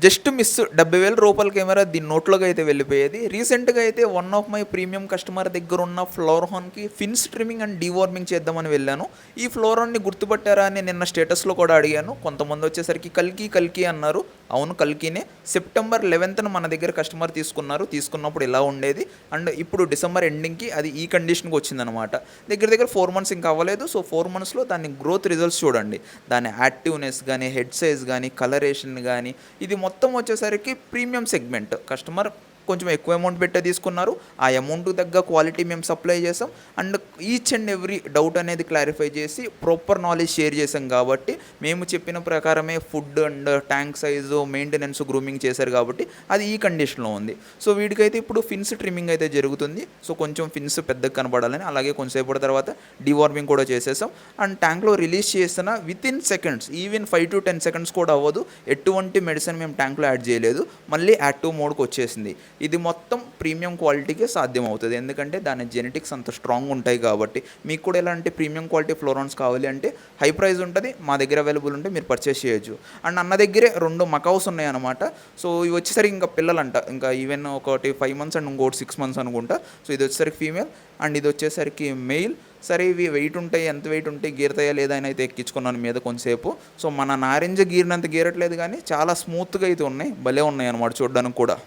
Just miss 70,000 రూపాయల camera దీని నోట్లోకి అయితే వెళ్ళిపోయేది. రీసెంట్‌గా అయితే one of my premium customer దగ్గర ఉన్న ఫ్లోర్ హార్న్‌కి ఫిన్స్ ట్రిమ్మింగ్ అండ్ డీవార్మింగ్ చేద్దామని వెళ్ళాను. ఈ ఫ్లోర్ హార్న్‌ని గుర్తుపట్టారా అని నిన్న స్టేటస్‌లో కూడా అడిగాను. కొంతమంది వచ్చేసరికి కల్కి అన్నారు. అవును, కల్కినే. సెప్టెంబర్ 11న మన దగ్గర కస్టమర్ తీసుకున్నప్పుడు ఇలా ఉండేది. అండ్ ఇప్పుడు డిసెంబర్ ఎండింగ్‌కి అది ఈ కండిషన్‌కి వచ్చిందనమాట. దగ్గర దగ్గర 4 మంత్స్ ఇంకా అవ్వలేదు. సో 4 మంత్స్‌లో దాని గ్రోత్ రిజల్ట్స్ చూడండి. దాని యాక్టివ్‌నెస్ గానీ, హెడ్ సైజ్ గానీ, కలరేషన్ గానీ, ఇది మొత్తం వచ్చేసరికి ప్రీమియం సెగ్మెంట్. కస్టమర్ కొంచెం ఎక్కువ అమౌంట్ పెట్టే తీసుకున్నారు. ఆ అమౌంట్‌కి తగ్గ క్వాలిటీ మేము సప్లై చేసాం. And each and every doubt అనేది క్లారిఫై చేసి ప్రాపర్ నాలెడ్జ్ షేర్ చేసాం కాబట్టి, మేము చెప్పిన ప్రకారమే food and tank size, maintenance, grooming చేశారు కాబట్టి అది ఈ కండిషన్లో ఉంది. సో వీడికైతే ఇప్పుడు ఫిన్స్ ట్రిమ్మింగ్ అయితే జరుగుతుంది. సో కొంచెం ఫిన్స్ పెద్దగా కనబడాలని, అలాగే కొంచెంసేపటి తర్వాత డివార్మింగ్ కూడా చేసేసాం. అండ్ ట్యాంక్లో రిలీజ్ చేసిన within seconds, even 5 to 10 seconds కూడా అవ్వదు, ఎటువంటి మెడిసిన్ మేము ట్యాంక్లో యాడ్ చేయలేదు, మళ్ళీ యాక్టివ్ మోడ్కి వచ్చేసింది. ఇది మొత్తం ప్రీమియం క్వాలిటీకే సాధ్యం అవుతుంది. ఎందుకంటే దాని జెనెటిక్స్ అంత స్ట్రాంగ్ ఉంటాయి కాబట్టి. మీకు కూడా ఎలాంటి ప్రీమియం క్వాలిటీ ఫ్లోర్ హార్న్స్ కావాలి అంటే హై ప్రైస్ ఉంటుంది, మా దగ్గర అవైలబుల్ ఉంటే మీరు పర్చేస్ చేయొచ్చు. అండ్ అన్న దగ్గరే 2 మకౌస్ ఉన్నాయన్నమాట. సో ఇవి వచ్చేసరికి ఇంకా పిల్లలంట, ఇంకా ఈవెన్ ఒకటి 5 మంత్స్ అండ్ ఇంకోటి 6 మంత్స్ అనుకుంటా. సో ఇది వచ్చేసరికి ఫీమేల్ అండ్ ఇది వచ్చేసరికి మెయిల్. సరే ఇవి వెయిట్ ఉంటాయి, ఎంత వెయిట్ ఉంటాయి, గీరతాయా లేదా అని అయితే ఎక్కించుకున్నాను మీద కొంచెంసేపు. సో మన నారింజ గీరినంత గీరట్లేదు కానీ చాలా స్మూత్గా అయితే ఉన్నాయి, భలే ఉన్నాయి అన్నమాట చూడడానికి కూడా.